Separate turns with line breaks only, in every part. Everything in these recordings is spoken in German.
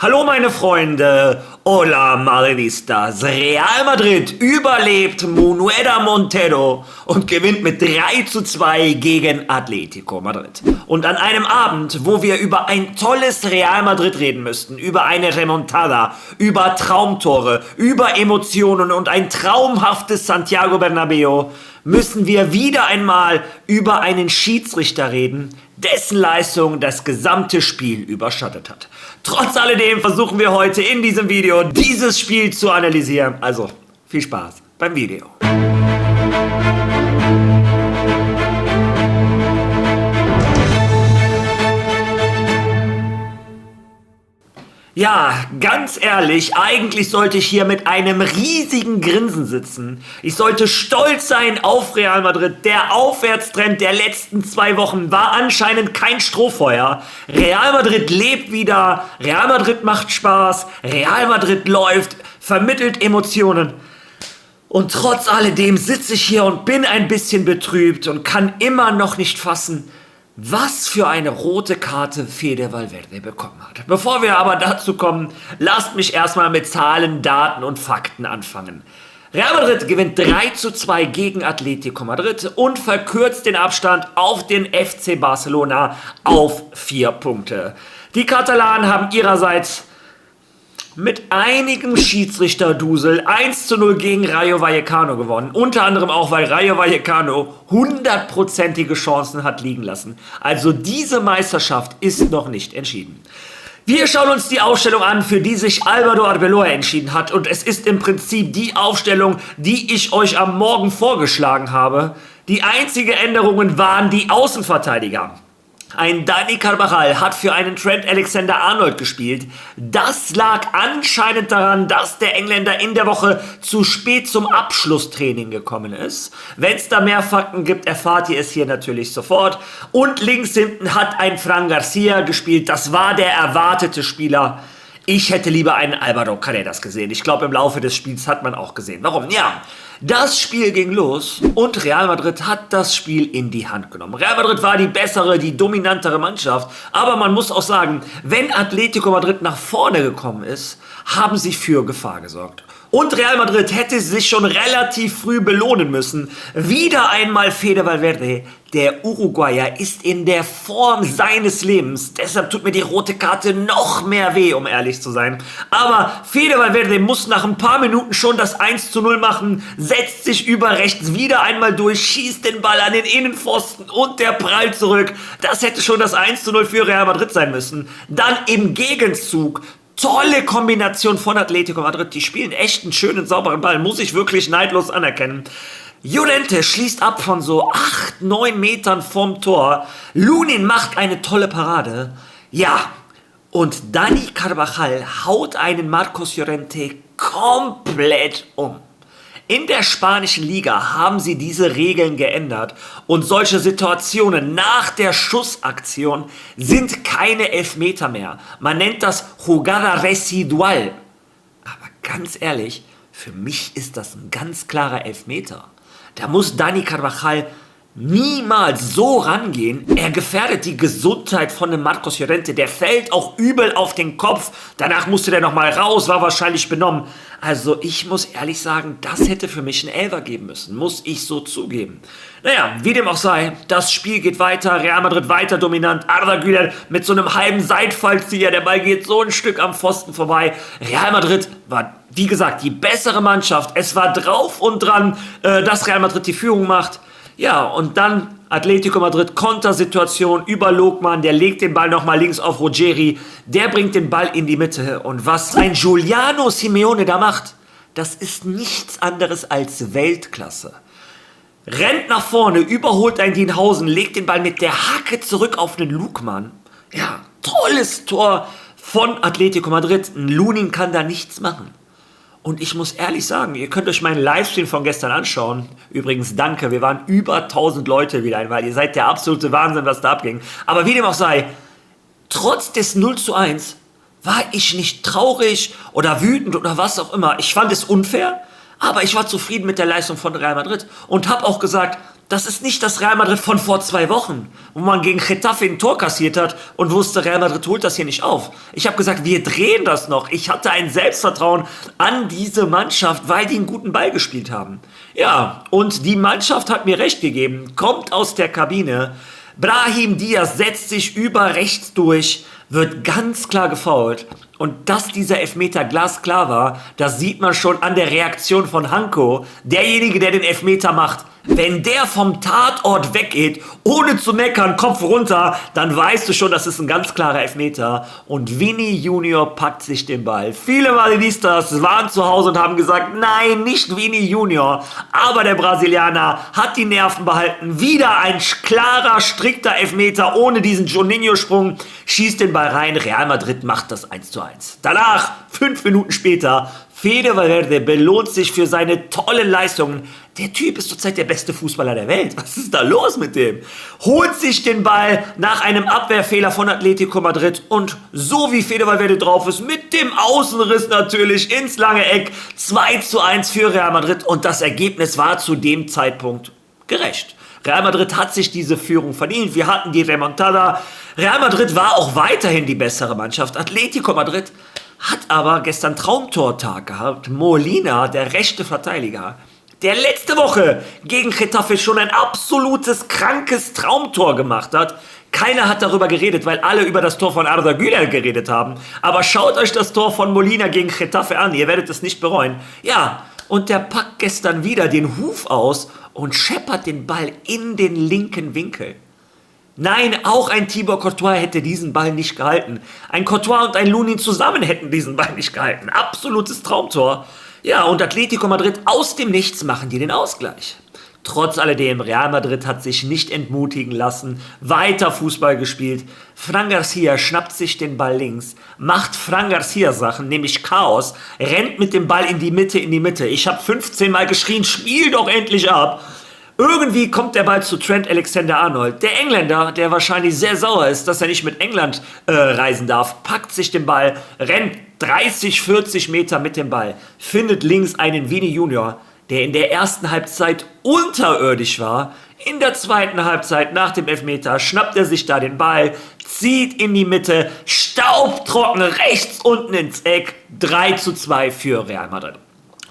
Hallo meine Freunde, hola madridistas, Real Madrid überlebt Munuera Montero und gewinnt mit 3:2 gegen Atletico Madrid. Und an einem Abend, wo wir über ein tolles Real Madrid reden müssten, über eine Remontada, über Traumtore, über Emotionen und ein traumhaftes Santiago Bernabéu, müssen wir wieder einmal über einen Schiedsrichter reden, dessen Leistung das gesamte Spiel überschattet hat. Trotz alledem versuchen wir heute in diesem Video dieses Spiel zu analysieren. Also viel Spaß beim Video. Ja, ganz ehrlich, eigentlich sollte ich hier mit einem riesigen Grinsen sitzen. Ich sollte stolz sein auf Real Madrid. Der Aufwärtstrend der letzten 2 Wochen war anscheinend kein Strohfeuer. Real Madrid lebt wieder, Real Madrid macht Spaß, Real Madrid läuft, vermittelt Emotionen. Und trotz alledem sitze ich hier und bin ein bisschen betrübt und kann immer noch nicht fassen, was für eine rote Karte Fede Valverde bekommen hat. Bevor wir aber dazu kommen, lasst mich erstmal mit Zahlen, Daten und Fakten anfangen. Real Madrid gewinnt 3:2 gegen Atletico Madrid und verkürzt den Abstand auf den FC Barcelona auf 4 Punkte. Die Katalanen haben ihrerseits mit einigem Schiedsrichterdusel 1:0 gegen Rayo Vallecano gewonnen. Unter anderem auch, weil Rayo Vallecano 100%ige Chancen hat liegen lassen. Also diese Meisterschaft ist noch nicht entschieden. Wir schauen uns die Aufstellung an, für die sich Álvaro Arbeloa entschieden hat. Und es ist im Prinzip die Aufstellung, die ich euch am Morgen vorgeschlagen habe. Die einzigen Änderungen waren die Außenverteidiger. Ein Dani Carvajal hat für einen Trent Alexander-Arnold gespielt. Das lag anscheinend daran, dass der Engländer in der Woche zu spät zum Abschlusstraining gekommen ist. Wenn es da mehr Fakten gibt, erfahrt ihr es hier natürlich sofort. Und links hinten hat ein Fran Garcia gespielt. Das war der erwartete Spieler. Ich hätte lieber einen Álvaro Carreras gesehen. Ich glaube, im Laufe des Spiels hat man auch gesehen. Warum? Ja, das Spiel ging los und Real Madrid hat das Spiel in die Hand genommen. Real Madrid war die bessere, die dominantere Mannschaft. Aber man muss auch sagen, wenn Atletico Madrid nach vorne gekommen ist, haben sie für Gefahr gesorgt. Und Real Madrid hätte sich schon relativ früh belohnen müssen. Wieder einmal Fede Valverde. Der Uruguayer ist in der Form seines Lebens. Deshalb tut mir die rote Karte noch mehr weh, um ehrlich zu sein. Aber Fede Valverde muss nach ein paar Minuten schon das 1:0 machen, setzt sich über rechts wieder einmal durch, schießt den Ball an den Innenpfosten und der prallt zurück. Das hätte schon das 1:0 für Real Madrid sein müssen. Dann im Gegenzug tolle Kombination von Atletico Madrid. Die spielen echt einen schönen, sauberen Ball. Muss ich wirklich neidlos anerkennen. Llorente schließt ab von so 8-9 Metern vom Tor. Lunin macht eine tolle Parade. Ja, und Dani Carvajal haut einen Marcos Llorente komplett um. In der spanischen Liga haben sie diese Regeln geändert und solche Situationen nach der Schussaktion sind keine Elfmeter mehr. Man nennt das Jugada Residual. Aber ganz ehrlich, für mich ist das ein ganz klarer Elfmeter. Da muss Dani Carvajal niemals so rangehen. Er gefährdet die Gesundheit von dem Marcos Llorente. Der fällt auch übel auf den Kopf. Danach musste der nochmal raus, war wahrscheinlich benommen. Also ich muss ehrlich sagen, das hätte für mich einen Elfer geben müssen. Muss ich so zugeben. Naja, wie dem auch sei, das Spiel geht weiter. Real Madrid weiter dominant. Arda Güler mit so einem halben Seitfallzieher. Der Ball geht so ein Stück am Pfosten vorbei. Real Madrid war, wie gesagt, die bessere Mannschaft. Es war drauf und dran, dass Real Madrid die Führung macht. Ja, und dann Atletico Madrid, Kontersituation über Lokman, der legt den Ball nochmal links auf Ruggeri, der bringt den Ball in die Mitte. Und was ein Giuliano Simeone da macht, das ist nichts anderes als Weltklasse. Rennt nach vorne, überholt einen Dienhausen, legt den Ball mit der Hacke zurück auf den Lokman. Ja, tolles Tor von Atletico Madrid. Ein Lunin kann da nichts machen. Und ich muss ehrlich sagen, ihr könnt euch meinen Livestream von gestern anschauen. Übrigens, danke, wir waren über 1000 Leute wieder einmal. Ihr seid der absolute Wahnsinn, was da abging. Aber wie dem auch sei, trotz des 0:1 war ich nicht traurig oder wütend oder was auch immer. Ich fand es unfair, aber ich war zufrieden mit der Leistung von Real Madrid und habe auch gesagt, Das ist nicht das Real Madrid von vor 2 Wochen, wo man gegen Getafe ein Tor kassiert hat und wusste, Real Madrid holt das hier nicht auf. Ich habe gesagt, wir drehen das noch. Ich hatte ein Selbstvertrauen an diese Mannschaft, weil die einen guten Ball gespielt haben. Ja, und die Mannschaft hat mir recht gegeben, kommt aus der Kabine. Brahim Diaz setzt sich über rechts durch, wird ganz klar gefoult. Und dass dieser Elfmeter glasklar war, das sieht man schon an der Reaktion von Hanko, derjenige, der den Elfmeter macht. Wenn der vom Tatort weggeht, ohne zu meckern, Kopf runter, dann weißt du schon, das ist ein ganz klarer Elfmeter. Und Vini Junior packt sich den Ball. Viele Madridistas waren zu Hause und haben gesagt, nein, nicht Vini Junior. Aber der Brasilianer hat die Nerven behalten. Wieder ein klarer, strikter Elfmeter ohne diesen Juninho-Sprung. Schießt den Ball rein. Real Madrid macht das 1:1. Danach, 5 Minuten später, Fede Valverde belohnt sich für seine tollen Leistungen. Der Typ ist zurzeit der beste Fußballer der Welt. Was ist da los mit dem? Holt sich den Ball nach einem Abwehrfehler von Atletico Madrid und so wie Fede Valverde drauf ist, mit dem Außenriss natürlich ins lange Eck, 2:1 für Real Madrid und das Ergebnis war zu dem Zeitpunkt gerecht. Real Madrid hat sich diese Führung verdient. Wir hatten die Remontada. Real Madrid war auch weiterhin die bessere Mannschaft. Atletico Madrid hat aber gestern Traumtortag gehabt. Molina, der rechte Verteidiger, der letzte Woche gegen Getafe schon ein absolutes, krankes Traumtor gemacht hat. Keiner hat darüber geredet, weil alle über das Tor von Arda Güler geredet haben. Aber schaut euch das Tor von Molina gegen Getafe an, ihr werdet es nicht bereuen. Ja, und der packt gestern wieder den Huf aus und scheppert den Ball in den linken Winkel. Nein, auch ein Thibaut Courtois hätte diesen Ball nicht gehalten. Ein Courtois und ein Lunin zusammen hätten diesen Ball nicht gehalten. Absolutes Traumtor. Ja, und Atletico Madrid aus dem Nichts machen die den Ausgleich. Trotz alledem, Real Madrid hat sich nicht entmutigen lassen, weiter Fußball gespielt. Fran Garcia schnappt sich den Ball links, macht Fran Garcia Sachen, nämlich Chaos, rennt mit dem Ball in die Mitte. Ich habe 15 Mal geschrien, spiel doch endlich ab. Irgendwie kommt der Ball zu Trent Alexander-Arnold. Der Engländer, der wahrscheinlich sehr sauer ist, dass er nicht mit England reisen darf, packt sich den Ball, rennt 30, 40 Meter mit dem Ball, findet links einen Vini Junior, der in der ersten Halbzeit unterirdisch war. In der zweiten Halbzeit nach dem Elfmeter schnappt er sich da den Ball, zieht in die Mitte, staubtrocken rechts unten ins Eck, 3:2 für Real Madrid.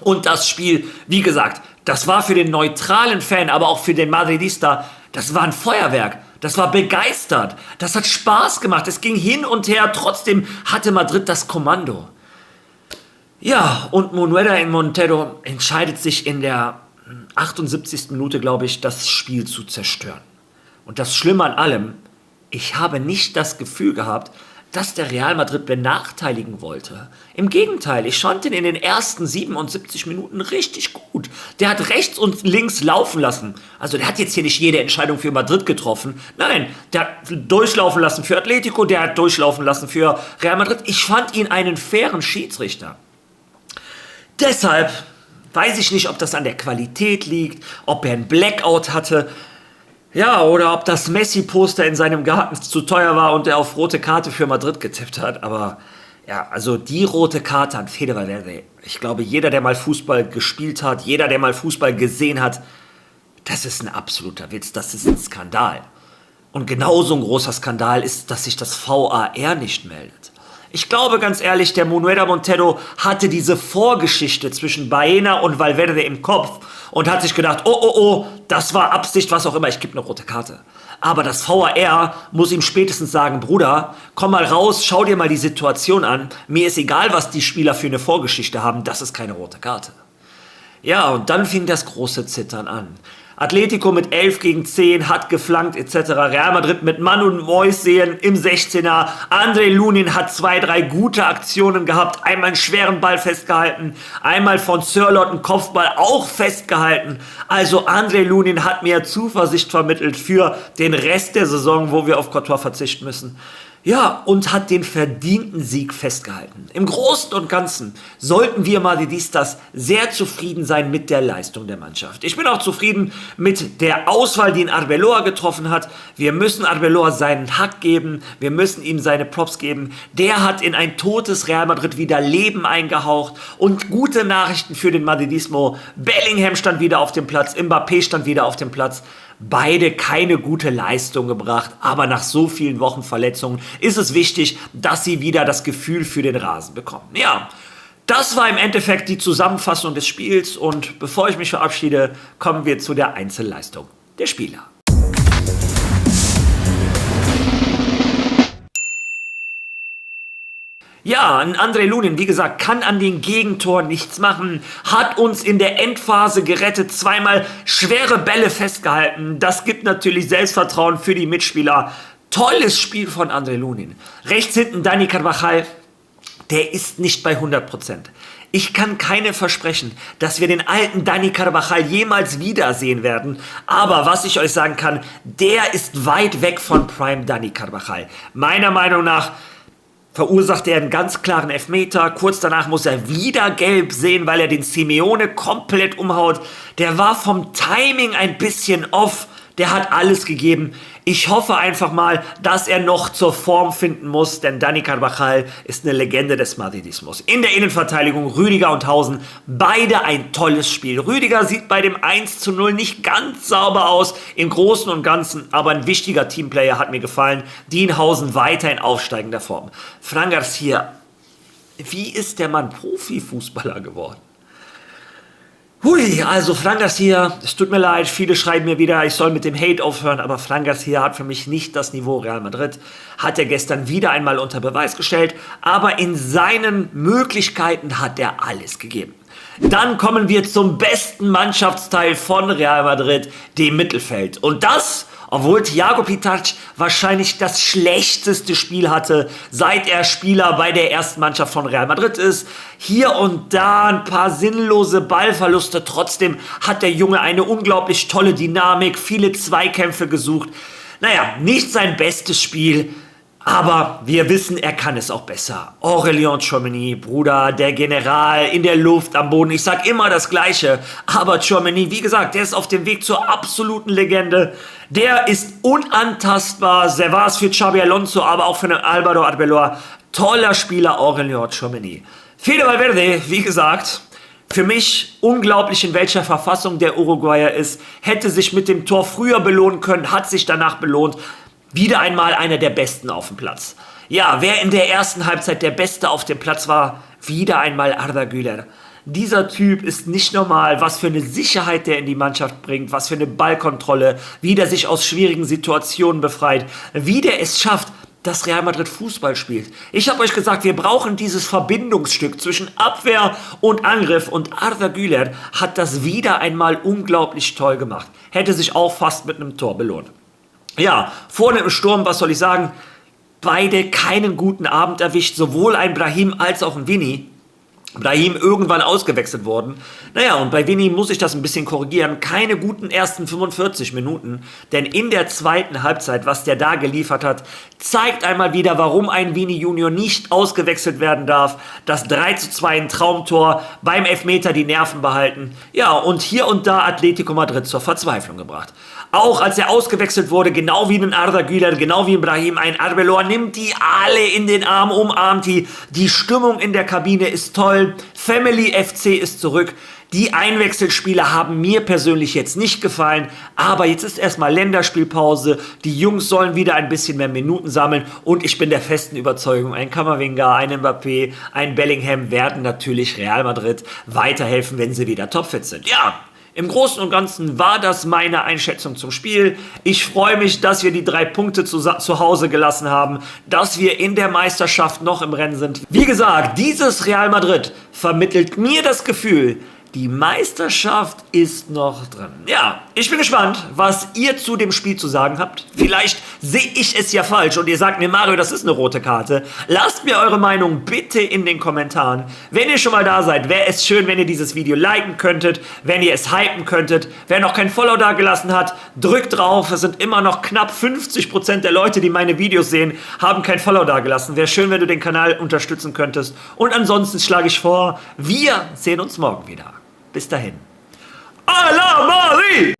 Und das Spiel, wie gesagt, das war für den neutralen Fan, aber auch für den Madridista, das war ein Feuerwerk. Das war begeistert. Das hat Spaß gemacht. Es ging hin und her. Trotzdem hatte Madrid das Kommando. Ja, und Manuela Montero entscheidet sich in der 78. Minute, glaube ich, das Spiel zu zerstören. Und das Schlimme an allem, ich habe nicht das Gefühl gehabt, dass der Real Madrid benachteiligen wollte. Im Gegenteil, ich fand ihn in den ersten 77 Minuten richtig gut. Der hat rechts und links laufen lassen. Also der hat jetzt hier nicht jede Entscheidung für Madrid getroffen. Nein, der hat durchlaufen lassen für Atletico, der hat durchlaufen lassen für Real Madrid. Ich fand ihn einen fairen Schiedsrichter. Deshalb weiß ich nicht, ob das an der Qualität liegt, ob er einen Blackout hatte. Ja, oder ob das Messi-Poster in seinem Garten zu teuer war und er auf rote Karte für Madrid getippt hat. Aber ja, also die rote Karte an Fede Valverde. Ich glaube, jeder, der mal Fußball gespielt hat, jeder, der mal Fußball gesehen hat, das ist ein absoluter Witz, das ist ein Skandal. Und genauso ein großer Skandal ist, dass sich das VAR nicht meldet. Ich glaube ganz ehrlich, der Manuela Montero hatte diese Vorgeschichte zwischen Baena und Valverde im Kopf und hat sich gedacht, oh, das war Absicht, was auch immer, ich gebe eine rote Karte. Aber das VAR muss ihm spätestens sagen, Bruder, komm mal raus, schau dir mal die Situation an. Mir ist egal, was die Spieler für eine Vorgeschichte haben, das ist keine rote Karte. Ja, und dann fing das große Zittern an. Atletico mit 11-10 hat geflankt etc. Real Madrid mit Mann und Mäuschen im 16er. André Lunin hat 2, 3 gute Aktionen gehabt. Einmal einen schweren Ball festgehalten. Einmal von Sörloth einen Kopfball auch festgehalten. Also André Lunin hat mir Zuversicht vermittelt für den Rest der Saison, wo wir auf Courtois verzichten müssen. Ja, und hat den verdienten Sieg festgehalten. Im Großen und Ganzen sollten wir Madridistas sehr zufrieden sein mit der Leistung der Mannschaft. Ich bin auch zufrieden mit der Auswahl, die ihn Arbeloa getroffen hat. Wir müssen Arbeloa seinen Hack geben, wir müssen ihm seine Props geben. Der hat in ein totes Real Madrid wieder Leben eingehaucht und gute Nachrichten für den Madridismo. Bellingham stand wieder auf dem Platz, Mbappé stand wieder auf dem Platz. beide keine gute Leistung gebracht, aber nach so vielen Wochen Verletzungen ist es wichtig, dass sie wieder das Gefühl für den Rasen bekommen. Ja, das war im Endeffekt die Zusammenfassung des Spiels und bevor ich mich verabschiede, kommen wir zu der Einzelleistung der Spieler. Ja, ein André Lunin, wie gesagt, kann an den Gegentoren nichts machen, hat uns in der Endphase gerettet, zweimal schwere Bälle festgehalten. Das gibt natürlich Selbstvertrauen für die Mitspieler. Tolles Spiel von André Lunin. Rechts hinten Dani Carvajal, der ist nicht bei 100%. Ich kann keine versprechen, dass wir den alten Dani Carvajal jemals wiedersehen werden. Aber was ich euch sagen kann, der ist weit weg von Prime Dani Carvajal. Meiner Meinung nach verursacht er einen ganz klaren Elfmeter. Kurz danach muss er wieder gelb sehen, weil er den Simeone komplett umhaut. Der war vom Timing ein bisschen off. Der hat alles gegeben. Ich hoffe einfach mal, dass er noch zur Form finden muss, denn Dani Carvajal ist eine Legende des Madridismus. In der Innenverteidigung Rüdiger und Hausen, beide ein tolles Spiel. Rüdiger sieht bei dem 1:0 nicht ganz sauber aus, im Großen und Ganzen, aber ein wichtiger Teamplayer hat mir gefallen. Dienhausen weiter in aufsteigender Form. Fran Garcia, wie ist der Mann Profifußballer geworden? Hui, also Fran Garcia, es tut mir leid, viele schreiben mir wieder, ich soll mit dem Hate aufhören, aber Fran Garcia hat für mich nicht das Niveau Real Madrid, hat er gestern wieder einmal unter Beweis gestellt, aber in seinen Möglichkeiten hat er alles gegeben. Dann kommen wir zum besten Mannschaftsteil von Real Madrid, dem Mittelfeld. Und das, obwohl Thiago Pitach wahrscheinlich das schlechteste Spiel hatte, seit er Spieler bei der ersten Mannschaft von Real Madrid ist. Hier und da ein paar sinnlose Ballverluste. Trotzdem hat der Junge eine unglaublich tolle Dynamik, viele Zweikämpfe gesucht. Naja, nicht sein bestes Spiel. Aber wir wissen, er kann es auch besser. Aurélien Tchouaméni, Bruder, der General in der Luft, am Boden. Ich sag immer das Gleiche. Aber Tchouaméni, wie gesagt, der ist auf dem Weg zur absoluten Legende. Der ist unantastbar. Der war es für Xabi Alonso, aber auch für den Álvaro Arbeloa. Toller Spieler, Aurélien Tchouaméni. Fede Valverde, wie gesagt, für mich unglaublich, in welcher Verfassung der Uruguayer ist. Hätte sich mit dem Tor früher belohnen können, hat sich danach belohnt. Wieder einmal einer der Besten auf dem Platz. Ja, wer in der ersten Halbzeit der Beste auf dem Platz war, wieder einmal Arda Güler. Dieser Typ ist nicht normal, was für eine Sicherheit der in die Mannschaft bringt, was für eine Ballkontrolle, wie der sich aus schwierigen Situationen befreit, wie der es schafft, dass Real Madrid Fußball spielt. Ich habe euch gesagt, wir brauchen dieses Verbindungsstück zwischen Abwehr und Angriff und Arda Güler hat das wieder einmal unglaublich toll gemacht. Hätte sich auch fast mit einem Tor belohnt. Ja, vorne im Sturm, was soll ich sagen, beide keinen guten Abend erwischt, sowohl ein Brahim als auch ein Vinny. Brahim irgendwann ausgewechselt worden. Naja, und bei Vinny muss ich das ein bisschen korrigieren. Keine guten ersten 45 Minuten, denn in der zweiten Halbzeit, was der da geliefert hat, zeigt einmal wieder, warum ein Vinny Junior nicht ausgewechselt werden darf. Das 3:2 ein Traumtor, beim Elfmeter die Nerven behalten. Ja, und hier und da Atletico Madrid zur Verzweiflung gebracht. Auch als er ausgewechselt wurde, genau wie ein Arda Güler, genau wie ein Brahim, ein Arbeloa, nimmt die alle in den Arm, umarmt die. Die Stimmung in der Kabine ist toll. Family FC ist zurück. Die Einwechselspieler haben mir persönlich jetzt nicht gefallen, aber jetzt ist erstmal Länderspielpause. Die Jungs sollen wieder ein bisschen mehr Minuten sammeln und ich bin der festen Überzeugung, ein Camavinga, ein Mbappé, ein Bellingham werden natürlich Real Madrid weiterhelfen, wenn sie wieder topfit sind. Ja, im Großen und Ganzen war das meine Einschätzung zum Spiel. Ich freue mich, dass wir die 3 Punkte zu Hause gelassen haben, dass wir in der Meisterschaft noch im Rennen sind. Wie gesagt, dieses Real Madrid vermittelt mir das Gefühl, die Meisterschaft ist noch drin. Ja, ich bin gespannt, was ihr zu dem Spiel zu sagen habt. Vielleicht sehe ich es ja falsch und ihr sagt mir, Mario, das ist eine rote Karte. Lasst mir eure Meinung bitte in den Kommentaren. Wenn ihr schon mal da seid, wäre es schön, wenn ihr dieses Video liken könntet, wenn ihr es hypen könntet. Wer noch kein Follow da gelassen hat, drückt drauf. Es sind immer noch knapp 50% der Leute, die meine Videos sehen, haben kein Follow da gelassen. Wäre schön, wenn du den Kanal unterstützen könntest. Und ansonsten schlage ich vor, wir sehen uns morgen wieder. Bis dahin. A la Madrid!